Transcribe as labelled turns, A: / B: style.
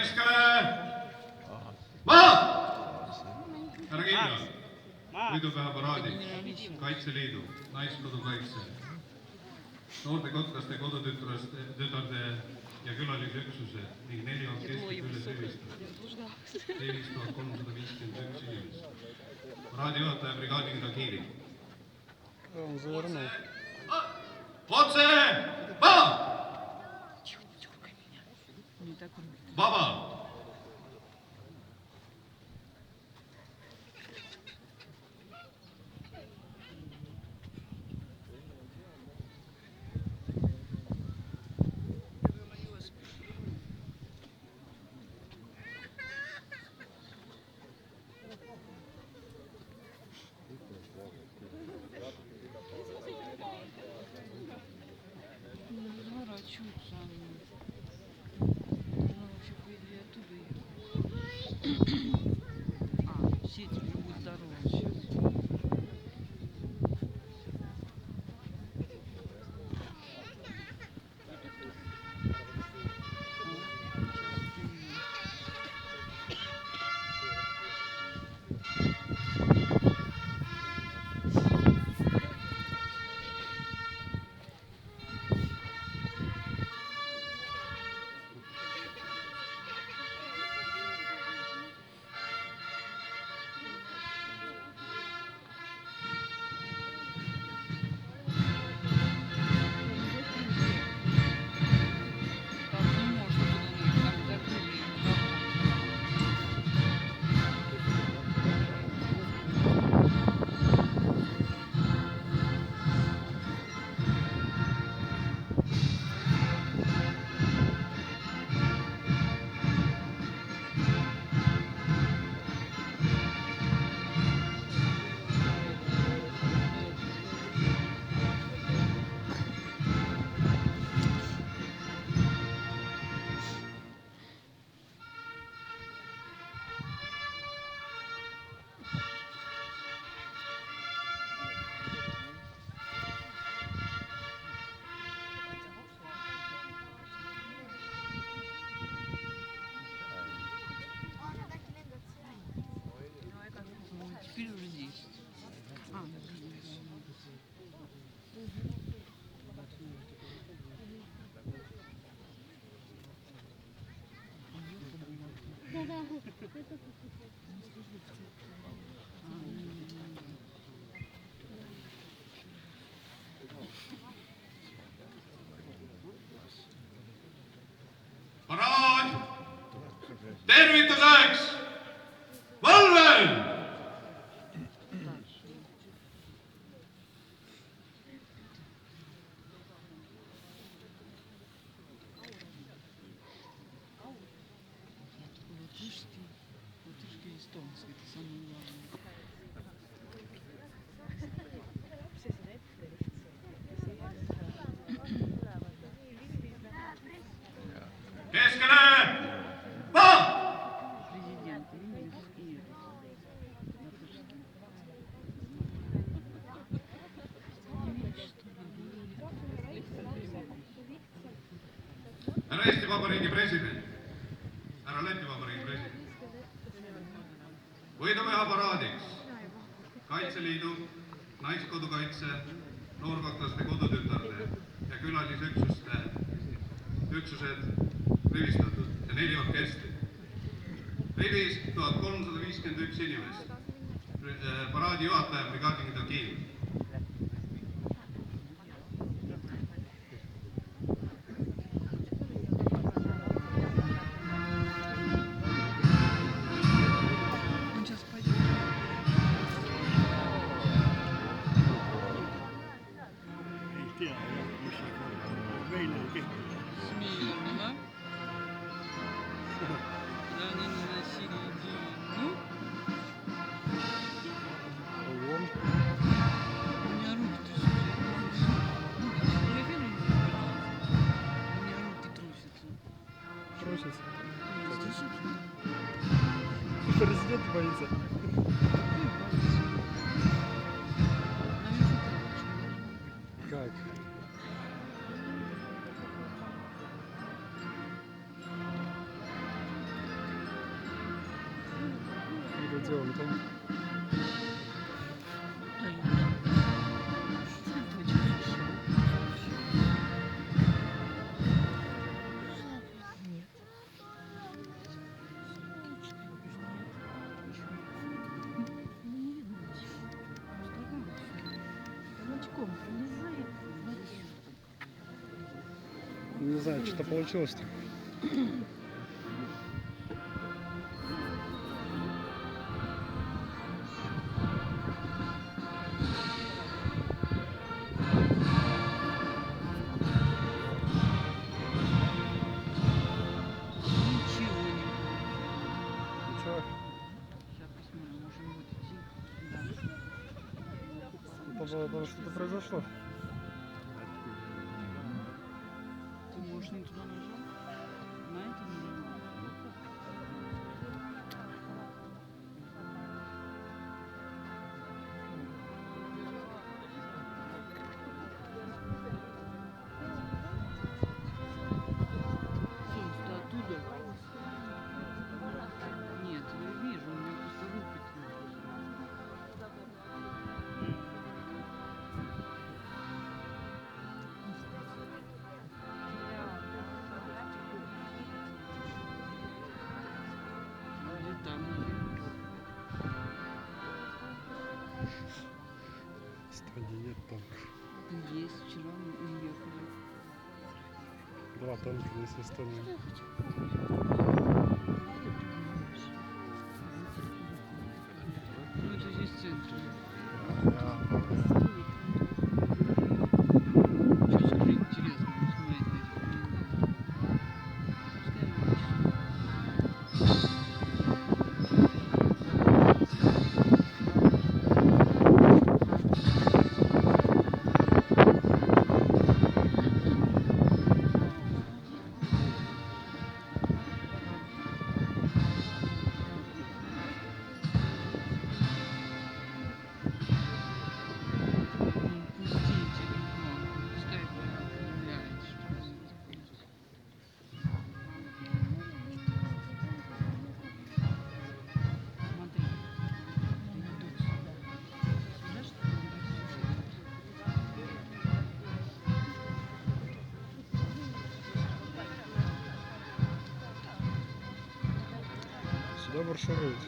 A: Keskele! Maha! Härra kindral, võidupäeva paraadiks Kaitseliidu, Naiskodukaitse, noortekotlaste, kodutütarde ja külalisüksuse ning 4 orkestrit üles eelistatud 4351 inimest. Paraadijuhataja brigaadikindral Kiiri. Otse! Maha! Vaba!
B: Все теперь будут здоровы сейчас. Теперь уже 10.
A: Paraad! Tervituseks! Valvel!
B: Латышские и эстонские, это самое главное.
A: Keskele! Maha!
B: Президент Вильнюс и латышский.
A: Härra Eesti Vabariigi president, härra Läti Vabariigi president, võidupäeva paraadiks Kaitseliidu, Naiskodukaitse, noorkotlaste, kodutütarde ja külalisüksused rivistatud ja 4 orkestrit. Rivis 1351 inimest. Paraadi juhataja brigaadikindral Kiiri.
B: Смирно. Да, они не на середину. У меня руки трясутся. Фотографируй меня, пожалуйста. У меня руки трусятся.
C: Трусится.
B: Трясутся.
C: Президент боится. Как? Не знаю, что-то получилось-то.
B: Ничего не будет.
C: Ничего.
B: Сейчас посмотрим, можем вот идти дальше.
C: По поводу что-то произошло.
B: Ты можешь не туда нажать? На это нажимай. Солнце, ты оттуда? Нет, я вижу, у меня просто руки трясутся. Где там?
C: Стадии нет танков.
B: Есть, вчера мы уехали.
C: Два танка здесь остальные.
B: Ну это здесь центр. Что смотреть интересно, смотреть на этих блиндах. Пускай мальчик. Пустите ребенка, пускай гуляет, что ли. Смотри, идут сюда. Сюда, что ли?
C: Сюда маршируют.